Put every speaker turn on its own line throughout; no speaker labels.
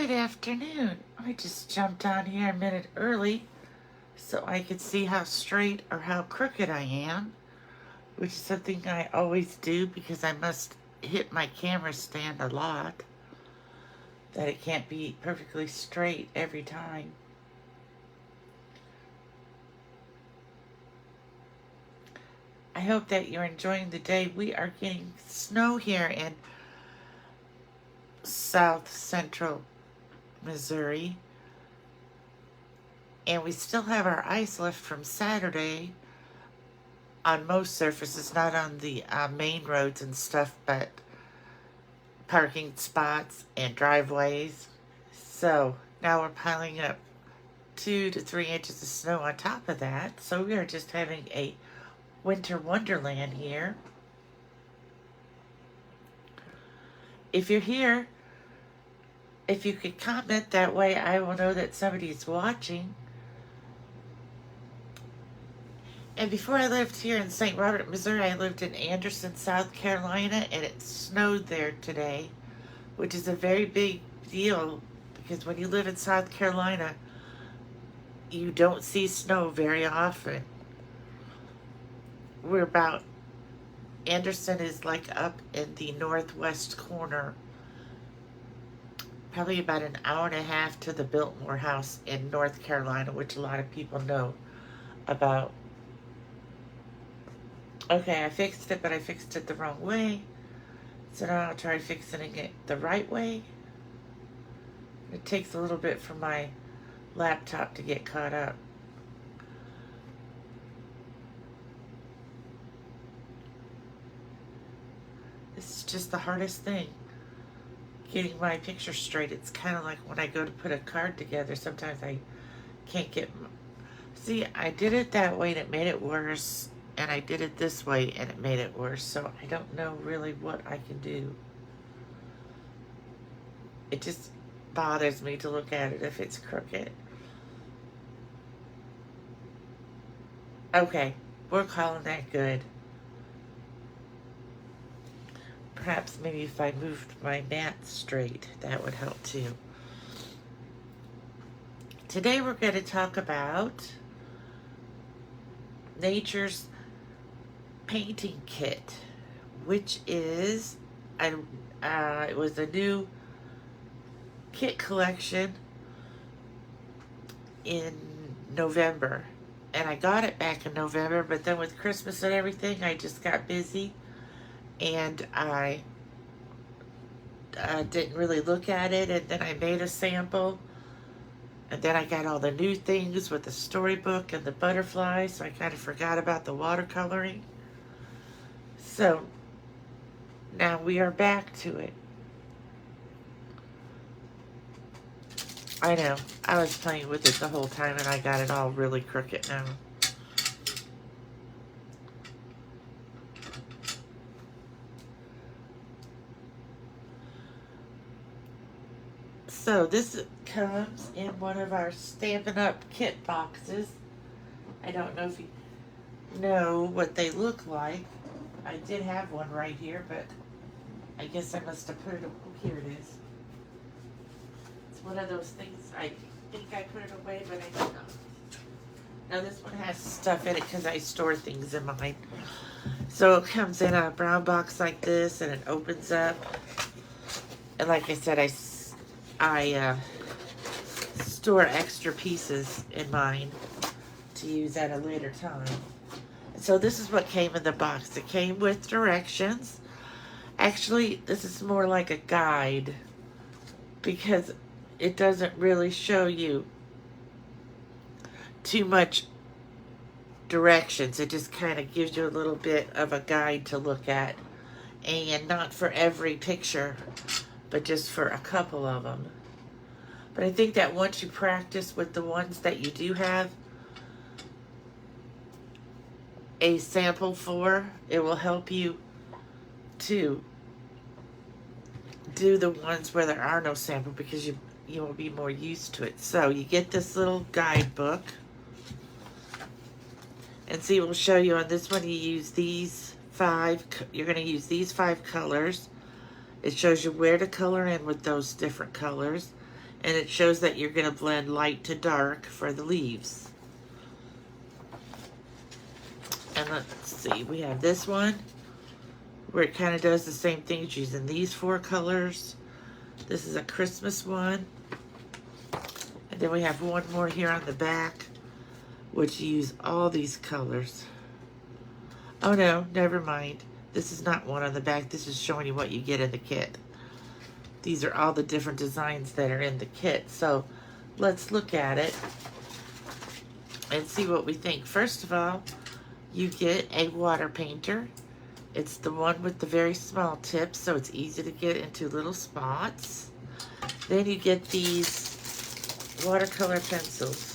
Good afternoon. I just jumped on here a minute early so I could see how straight or how crooked I am, which is something I always do because I must hit my camera stand a lot, that it can't be perfectly straight every time. I hope that you're enjoying the day. We are getting snow here in south central Missouri, and we still have our ice left from Saturday on most surfaces, not on the main roads and stuff, but parking spots and driveways. So now we're piling up 2 to 3 inches of snow on top of that. So we are just having a winter wonderland here. If you're here, if you could comment, that way I will know that somebody's watching. And before I lived here in St. Robert, Missouri, I lived in Anderson, South Carolina, and it snowed there today, which is a very big deal because when you live in South Carolina, you don't see snow very often. Anderson is like up in the northwest corner, probably about an hour and a half to the Biltmore House in North Carolina, which a lot of people know about. Okay, I fixed it, but I fixed it the wrong way. So now I'll try fixing it the right way. It takes a little bit for my laptop to get caught up. This is just the hardest thing, getting my picture straight. It's kind of like when I go to put a card together, sometimes I can't get... See, I did it that way and it made it worse. And I did it this way and it made it worse. So I don't know really what I can do. It just bothers me to look at it if it's crooked. Okay, we're calling that good. Perhaps maybe if I moved my mat straight, that would help too. Today we're going to talk about Nature's Painting Kit, which is it was a new kit collection in November, and I got it back in November, but then with Christmas and everything I just got busy and I didn't really look at it, and then I made a sample, and then I got all the new things with the storybook and the butterflies, so I kind of forgot about the watercoloring. So now we are back to it. I know, I was playing with it the whole time and I got it all really crooked now. So this comes in one of our Stampin' Up! Kit boxes. I don't know if you know what they look like. I did have one right here, but I guess I must have put it, here it is. It's one of those things, I think I put it away, but I did not. Now this one has stuff in it because I store things in mine. So it comes in a brown box like this, and it opens up. And like I said, I store extra pieces in mine to use at a later time. So this is what came in the box. It came with directions. Actually, this is more like a guide because it doesn't really show you too much directions. It just kind of gives you a little bit of a guide to look at, and not for every picture, but just for a couple of them. But I think that once you practice with the ones that you do have a sample for, it will help you to do the ones where there are no sample because you will be more used to it. So you get this little guidebook, and see, we'll show you on this one, you use these 5, you're going to use these 5 colors. It shows you where to color in with those different colors. And it shows that you're going to blend light to dark for the leaves. And let's see, we have this one where it kind of does the same thing. It's using these 4 colors. This is a Christmas one. And then we have one more here on the back, which use all these colors. Oh no, never mind. This is not one on the back. This is showing you what you get in the kit. These are all the different designs that are in the kit. So let's look at it and see what we think. First of all, you get a water painter. It's the one with the very small tip, so it's easy to get into little spots. Then you get these watercolor pencils.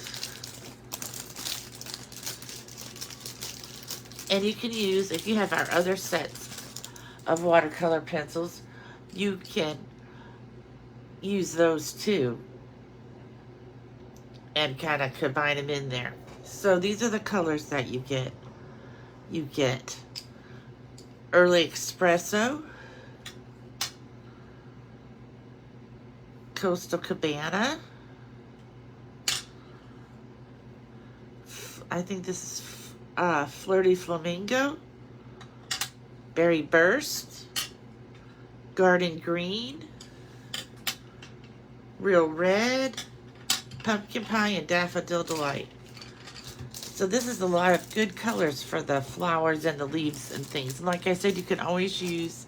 And you can use, if you have our other sets of watercolor pencils, you can use those too and kind of combine them in there. So these are the colors that you get. You get Early Espresso, Coastal Cabana, I think this is Flirty Flamingo, Berry Burst, Garden Green, Real Red, Pumpkin Pie, and Daffodil Delight. So this is a lot of good colors for the flowers and the leaves and things. And like I said, you can always use,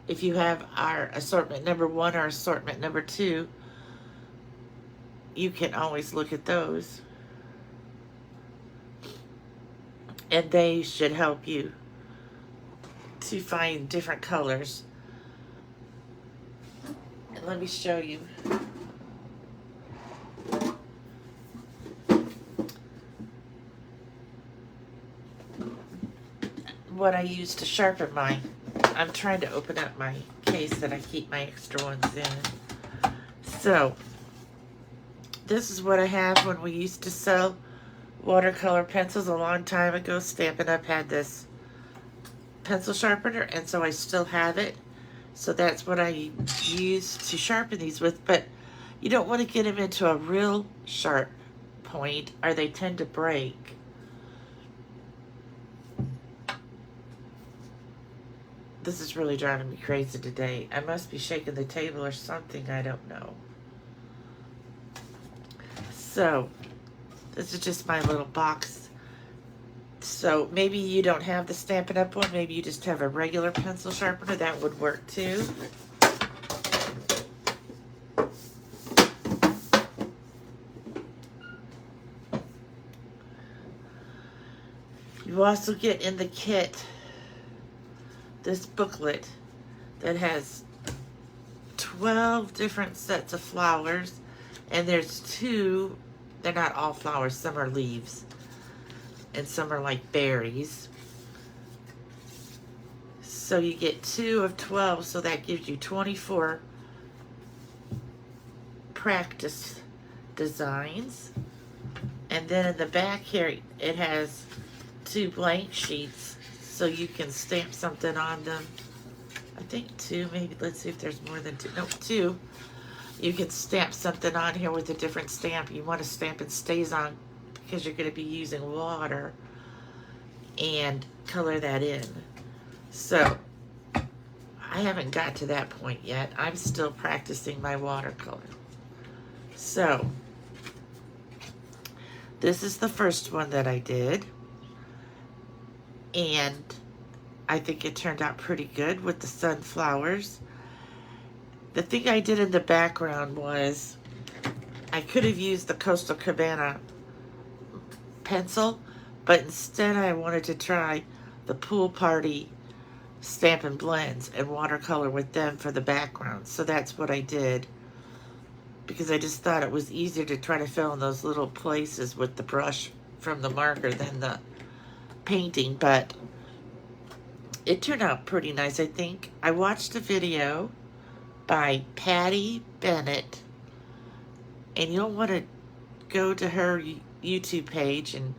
if you have our assortment number 1 or assortment number 2, you can always look at those. And they should help you to find different colors. And let me show you. What I use to sharpen mine. I'm trying to open up my case that I keep my extra ones in. So, this is what I have when we used to sell watercolor pencils a long time ago. Stampin' Up! Had this pencil sharpener, and so I still have it. So that's what I use to sharpen these with, but you don't want to get them into a real sharp point or they tend to break. This is really driving me crazy today. I must be shaking the table or something, I don't know. So, this is just my little box. So, maybe you don't have the Stampin' Up! One. Maybe you just have a regular pencil sharpener. That would work too. You also get in the kit this booklet that has 12 different sets of flowers, and there's 2, they're not all flowers, some are leaves and some are like berries. So you get 2 of 12, so that gives you 24 practice designs. And then in the back here it has 2 blank sheets, so you can stamp something on them. I think 2, maybe. Let's see if there's more than 2. No, 2. You can stamp something on here with a different stamp you want to stamp and stays on, because you're going to be using water, and color that in. So I haven't got to that point yet. I'm still practicing my watercolor. So this is the first one that I did, and I think it turned out pretty good with the sunflowers. The thing I did in the background was I could have used the Coastal Cabana pencil, but instead I wanted to try the Pool Party Stampin' Blends and watercolor with them for the background. So that's what I did, because I just thought it was easier to try to fill in those little places with the brush from the marker than the painting. But it turned out pretty nice, I think. I watched a video by Patty Bennett, and you'll want to go to her YouTube page, and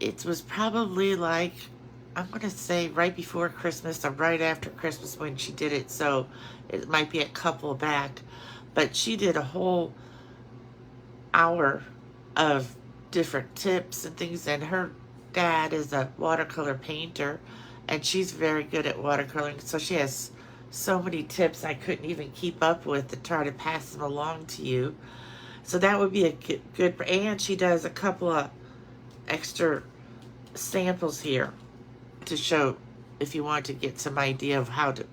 it was probably like, I'm going to say right before Christmas or right after Christmas when she did it, so it might be a couple back. But she did a whole hour of different tips and things, and her dad is a watercolor painter, and she's very good at watercoloring, so she has so many tips I couldn't even keep up with to try to pass them along to you. So that would be a good, and she does a couple of extra samples here to show if you want to get some idea of how to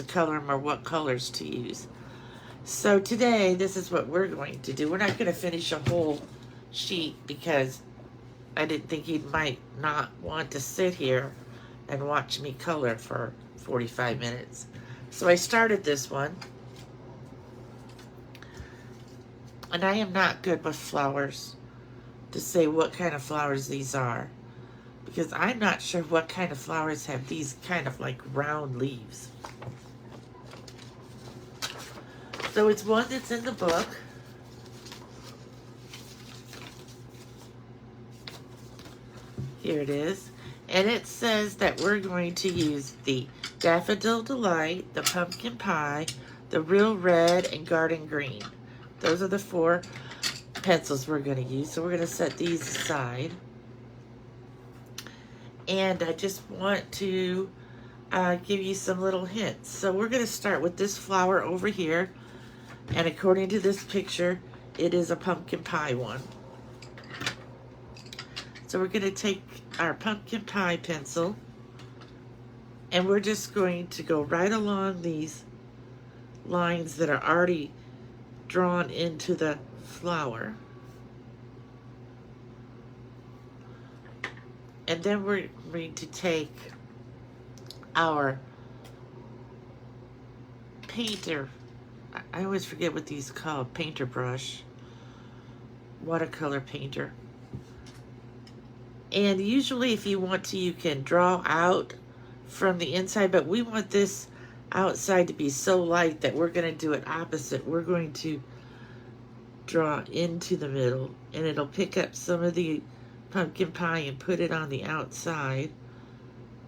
color them or what colors to use. So today, this is what we're going to do. We're not going to finish a whole sheet because I didn't think he might not want to sit here and watch me color for 45 minutes. So I started this one. And I am not good with flowers to say what kind of flowers these are, because I'm not sure what kind of flowers have these kind of like round leaves. So it's one that's in the book. Here it is. And it says that we're going to use the Daffodil Delight, the Pumpkin Pie, the Real Red, and Garden Green. Those are the 4 pencils we're going to use. So we're going to set these aside. And I just want to give you some little hints. So we're going to start with this flower over here. And according to this picture, it is a pumpkin pie one. So we're going to take our pumpkin pie pencil, and we're just going to go right along these lines that are already drawn into the flower. And then we're going to take our painter, I always forget what these called, painter brush, watercolor painter. And usually if you want to, you can draw out from the inside, but we want this outside to be so light that we're going to do it opposite. We're going to draw into the middle, and it'll pick up some of the pumpkin pie and put it on the outside,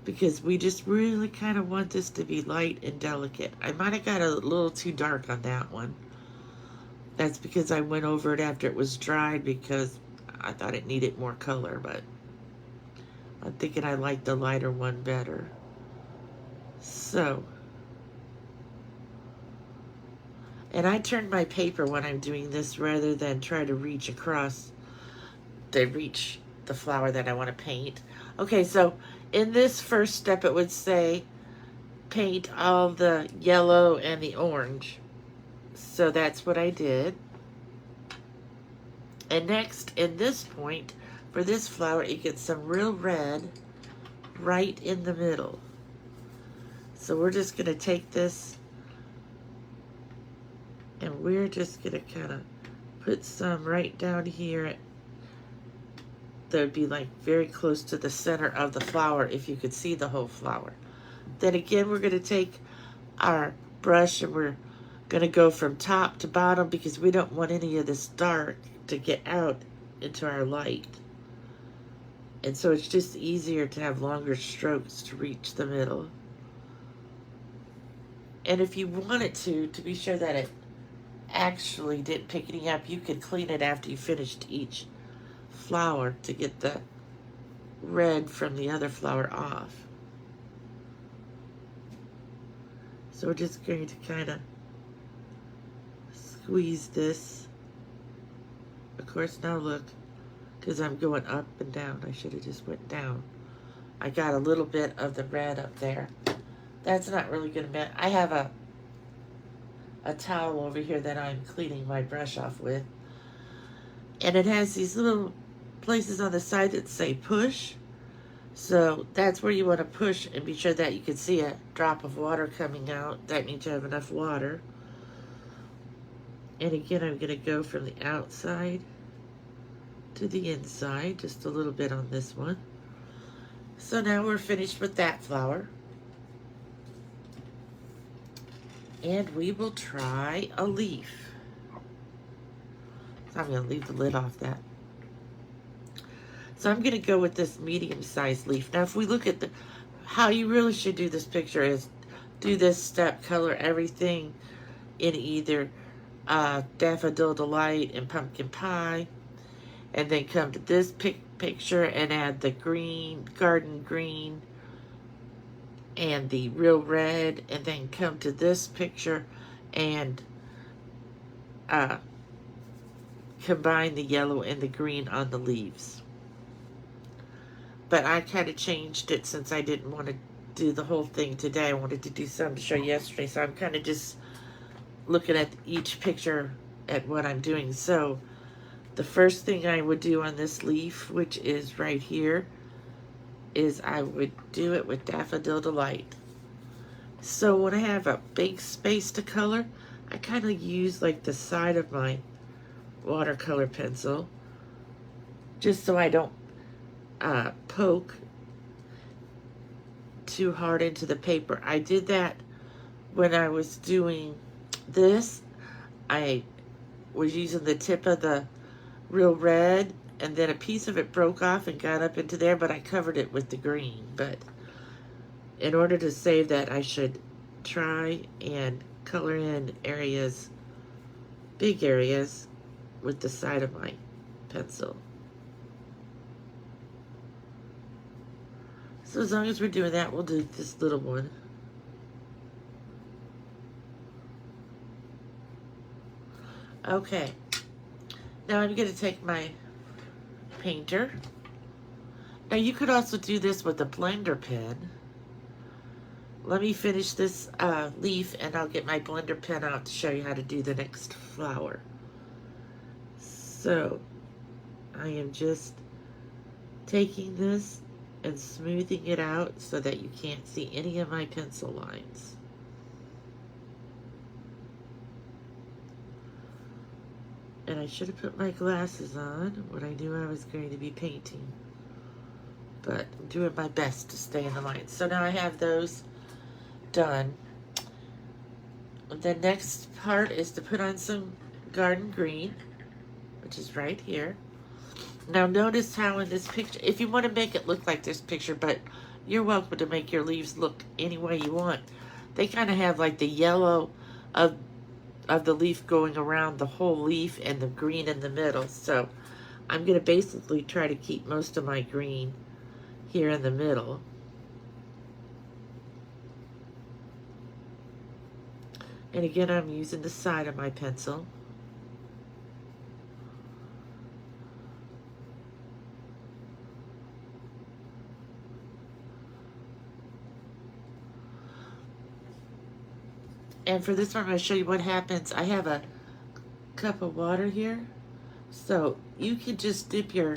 because we just really kind of want this to be light and delicate. I might have got a little too dark on that one. That's because I went over it after it was dried, because I thought it needed more color, but I'm thinking I like the lighter one better. So, and I turn my paper when I'm doing this rather than try to reach across the flower that I want to paint. Okay, so in this first step it would say paint all the yellow and the orange. So that's what I did. And next, in this point, for this flower, you get some real red right in the middle. So we're just going to take this, and we're just going to kind of put some right down here. That would be like very close to the center of the flower if you could see the whole flower. Then again, we're going to take our brush and we're going to go from top to bottom, because we don't want any of this dark to get out into our light. And so it's just easier to have longer strokes to reach the middle. And if you wanted to be sure that it actually didn't pick any up, you could clean it after you finished each flower to get the red from the other flower off. So we're just going to kind of squeeze this. Of course, now look, because I'm going up and down. I should have just went down. I got a little bit of the red up there. That's not really going to matter. I have a towel over here that I'm cleaning my brush off with. And it has these little places on the side that say push. So that's where you want to push and be sure that you can see a drop of water coming out. That means you have enough water. And again, I'm going to go from the outside to the inside, just a little bit on this one. So now we're finished with that flower. And we will try a leaf. So I'm going to leave the lid off that. So I'm going to go with this medium-sized leaf. Now, if we look at how you really should do this picture is do this step, color everything in either Daffodil Delight and Pumpkin Pie, and then come to this picture and add the green, garden green, and the real red, and then come to this picture and combine the yellow and the green on the leaves. But I kind of changed it since I didn't want to do the whole thing today. I wanted to do some to show yesterday, so I'm kind of just looking at each picture at what I'm doing. So the first thing I would do on this leaf, which is right here, is I would do it with Daffodil Delight. So when I have a big space to color, I kind of use like the side of my watercolor pencil just so I don't poke too hard into the paper. I did that when I was doing this. I was using the tip of the real red, and then a piece of it broke off and got up into there, but I covered it with the green. But in order to save that, I should try and color in areas, big areas, with the side of my pencil. So as long as we're doing that, we'll do this little one. Okay. Now I'm going to take my painter. Now you could also do this with a blender pen. Let me finish this leaf and I'll get my blender pen out to show you how to do the next flower. So I am just taking this and smoothing it out so that you can't see any of my pencil lines. And I should have put my glasses on when I knew I was going to be painting. But I'm doing my best to stay in the line. So now I have those done. The next part is to put on some garden green, which is right here. Now notice how in this picture, if you want to make it look like this picture, but you're welcome to make your leaves look any way you want. They kind of have like the yellow of the leaf going around the whole leaf and the green in the middle. So I'm going to basically try to keep most of my green here in the middle. And again, I'm using the side of my pencil. And for this one, I'm going to show you what happens. I have a cup of water here. So you can just dip your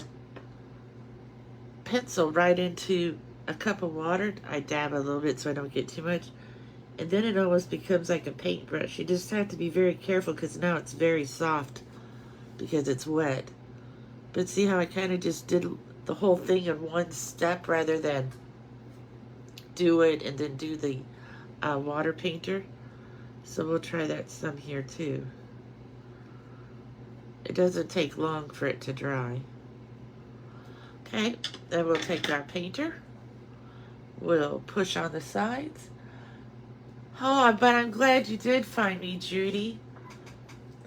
pencil right into a cup of water. I dab a little bit so I don't get too much. And then it almost becomes like a paintbrush. You just have to be very careful because now it's very soft because it's wet. But see how I kind of just did the whole thing in one step rather than do it and then do the water painter? So we'll try that some here too. It doesn't take long for it to dry. Okay, then we'll take our painter. We'll push on the sides. Oh, but I'm glad you did find me, Judy.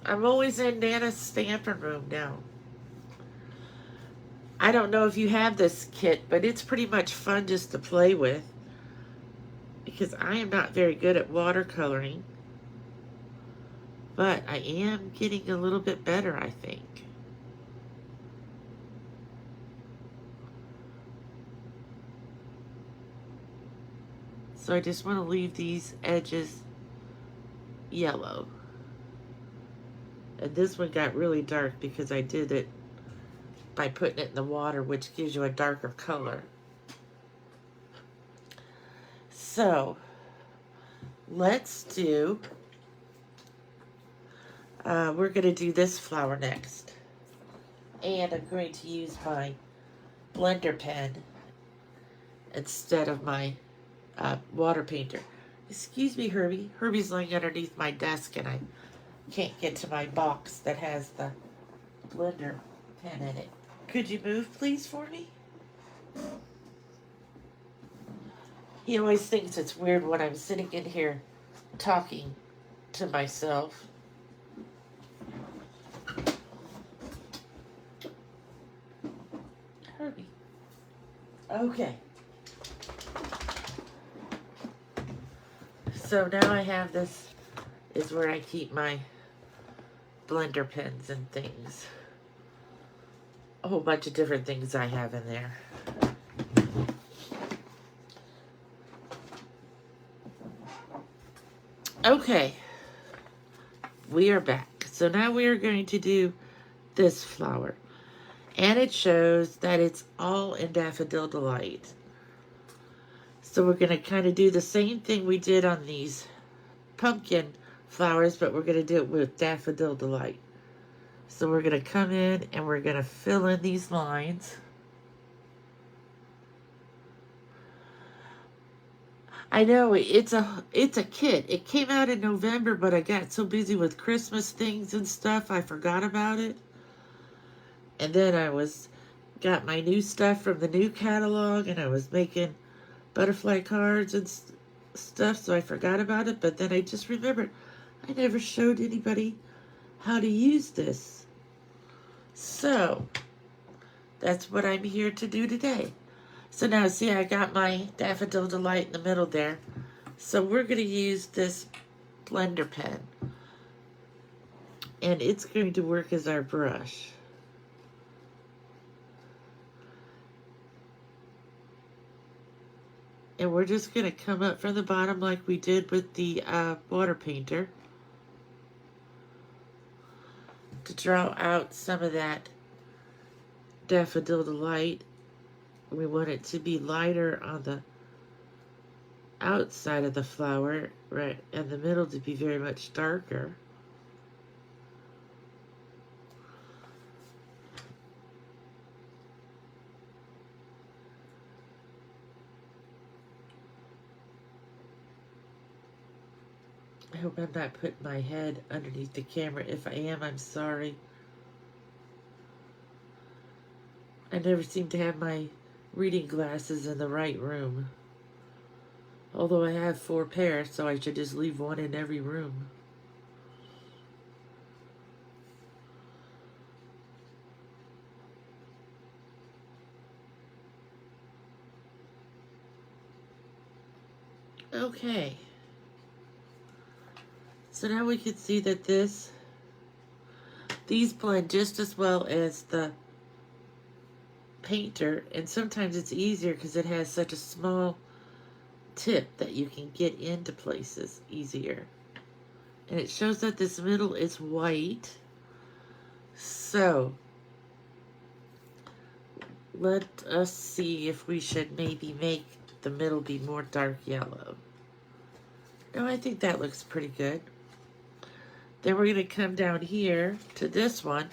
I'm always in Nana's stamping room now. I don't know if you have this kit, but it's pretty much fun just to play with. Because I am not very good at watercoloring. But I am getting a little bit better, I think. So I just want to leave these edges yellow. And this one got really dark because I did it by putting it in the water, which gives you a darker color. So let's do... we're going to do this flower next. And I'm going to use my blender pen instead of my water painter. Excuse me, Herbie. Herbie's laying underneath my desk and I can't get to my box that has the blender pen in it. Could you move, please, for me? He always thinks it's weird when I'm sitting in here talking to myself. Herbie. Okay. So now I have this is where I keep my blender pens and things. A whole bunch of different things I have in there. Okay. We are back. So now we are going to do this flower. And it shows that it's all in Daffodil Delight. So we're going to kind of do the same thing we did on these pumpkin flowers, but we're going to do it with Daffodil Delight. So we're going to come in and we're going to fill in these lines. I know it's a kit. It came out in November, but I got so busy with Christmas things and stuff, I forgot about it. And then got my new stuff from the new catalog, and I was making butterfly cards and stuff, so I forgot about it. But then I just remembered I never showed anybody how to use this. So that's what I'm here to do today. So now see, I got my Daffodil Delight in the middle there. So we're going to use this blender pen. And it's going to work as our brush. And we're just going to come up from the bottom like we did with the water painter to draw out some of that Daffodil Delight. We want it to be lighter on the outside of the flower, right, and the middle to be very much darker. I hope I'm not putting my head underneath the camera. If I am, I'm sorry. I never seem to have my reading glasses in the right room. Although I have 4 pairs, so I should just leave one in every room. Okay. So now we can see that these blend just as well as the painter, and sometimes it's easier because it has such a small tip that you can get into places easier. And it shows that this middle is white. So let us see if we should maybe make the middle be more dark yellow. No, I think that looks pretty good. Then we're going to come down here to this one.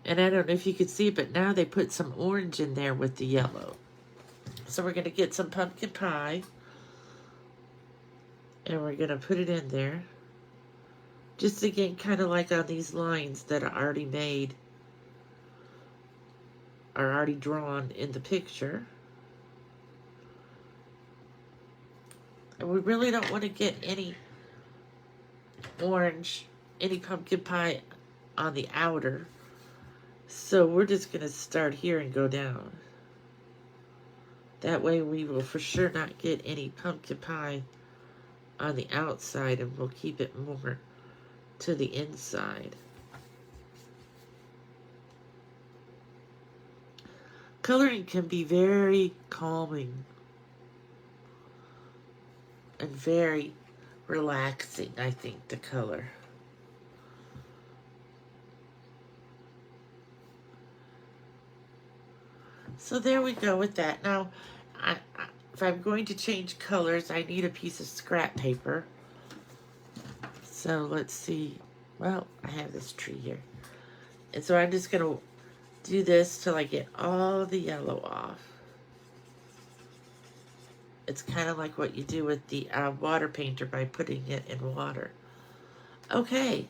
And I don't know if you could see, but now they put some orange in there with the yellow. So we're going to get some pumpkin pie. And we're going to put it in there. Just again, kind of like on these lines that are already made. Are already drawn in the picture. And we really don't want to get any orange, any pumpkin pie on the outer. So we're just going to start here and go down. That way we will for sure not get any pumpkin pie on the outside, and we'll keep it more to the inside. Coloring can be very calming and very relaxing, I think, to color. So there we go with that. Now, if I'm going to change colors, I need a piece of scrap paper. So let's see. Well, I have this tree here. And so I'm just going to do this till I get all the yellow off. It's kind of like what you do with the water painter by putting it in water. Okay,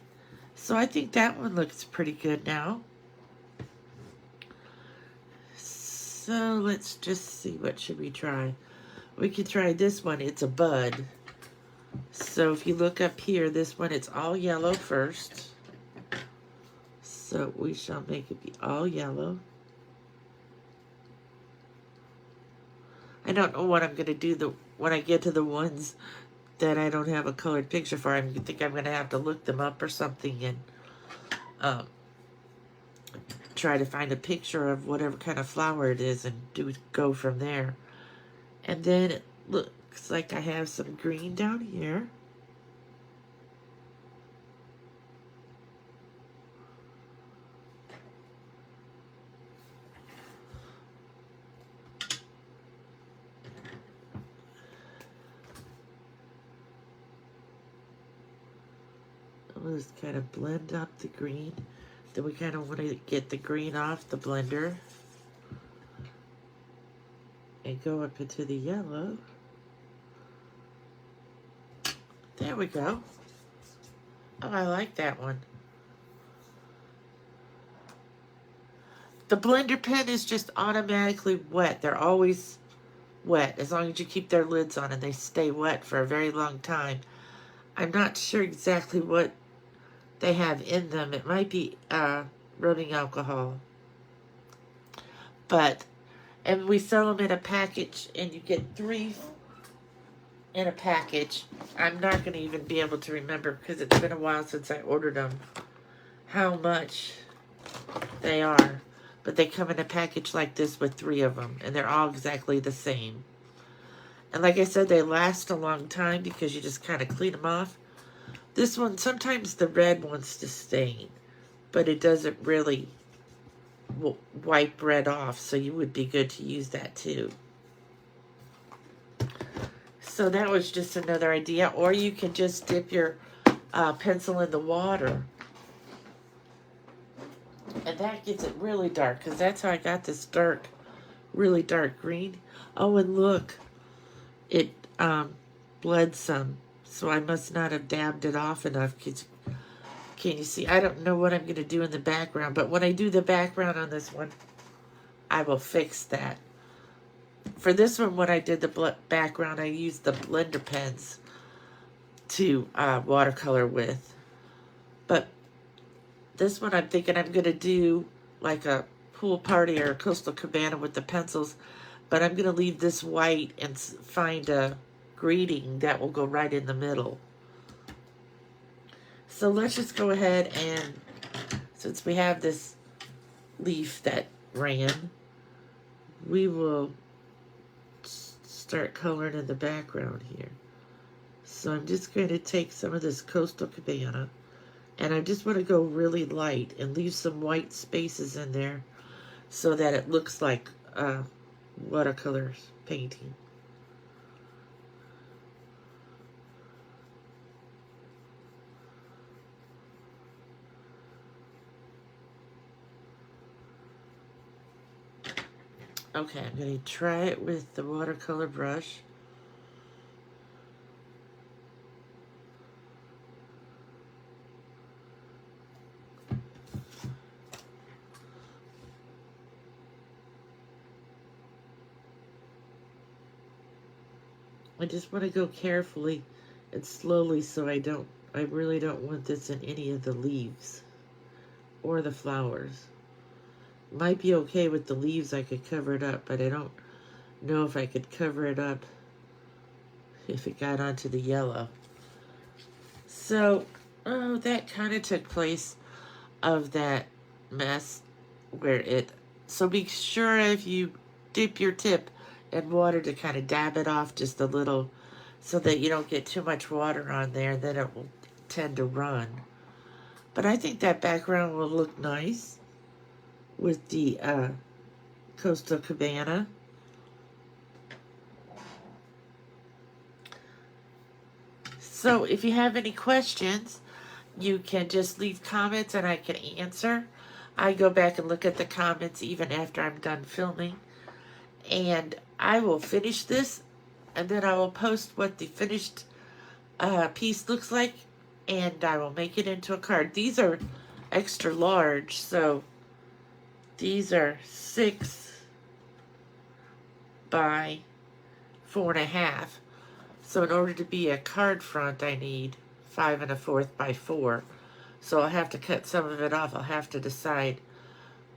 so I think that one looks pretty good now. So let's just see, what should we try? We could try this one. It's a bud. So if you look up here, this one, it's all yellow first. So we shall make it be all yellow. I don't know what I'm going to do when I get to the ones that I don't have a colored picture for. I think I'm going to have to look them up or something and try to find a picture of whatever kind of flower it is and go from there. And then it looks like I have some green down here. We'll just kind of blend up the green. Then we kind of want to get the green off the blender and go up into the yellow. There we go. Oh, I like that one. The blender pen is just automatically wet. They're always wet as long as you keep their lids on and they stay wet for a very long time. I'm not sure exactly what they have in them. It might be rubbing alcohol. And we sell them in a package, and you get 3 in a package. I'm not going to even be able to remember because it's been a while since I ordered them how much they are. But they come in a package like this with 3 of them, and they're all exactly the same. And like I said, they last a long time because you just kind of clean them off. This one, sometimes the red wants to stain, but it doesn't really wipe red off, so you would be good to use that too. So that was just another idea. Or you can just dip your pencil in the water. And that gets it really dark, because that's how I got this dark, really dark green. Oh, and look, it bled some. So I must not have dabbed it off enough. Can you see? I don't know what I'm going to do in the background, but when I do the background on this one, I will fix that. For this one, when I did the background, I used the blender pens to watercolor with. But this one, I'm thinking I'm going to do like a pool party or a Coastal Cabana with the pencils, but I'm going to leave this white and find a greeting that will go right in the middle. So let's just go ahead and, since we have this leaf that ran, we will start coloring in the background here. So I'm just going to take some of this Coastal Cabana, and I just want to go really light and leave some white spaces in there so that it looks like watercolor painting. Okay, I'm going to try it with the watercolor brush. I just want to go carefully and slowly so I really don't want this in any of the leaves or the flowers. Might be okay with the leaves, I could cover it up, but I don't know if I could cover it up if it got onto the yellow. So, that kind of took place of that mess so be sure if you dip your tip in water to kind of dab it off just a little so that you don't get too much water on there, then it will tend to run. But I think that background will look nice with the Coastal Cabana. So if you have any questions, you can just leave comments and I can answer. I go back and look at the comments even after I'm done filming. And I will finish this, and then I will post what the finished piece looks like, and I will make it into a card. These are extra large, so these are 6 by 4.5. So in order to be a card front, I need 5 1/4 by 4. So I'll have to cut some of it off. I'll have to decide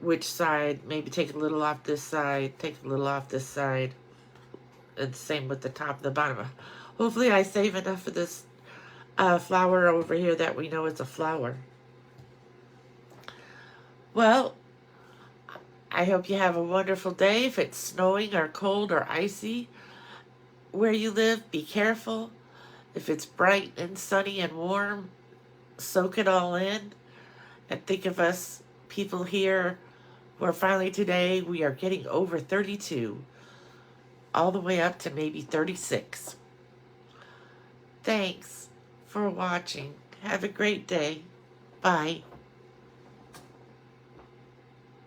which side, maybe take a little off this side, take a little off this side, and same with the top and the bottom. Hopefully I save enough for this flower over here that we know it's a flower. Well, I hope you have a wonderful day. If it's snowing or cold or icy where you live, be careful. If it's bright and sunny and warm, soak it all in. And think of us people here where finally today we are getting over 32, all the way up to maybe 36. Thanks for watching. Have a great day. Bye.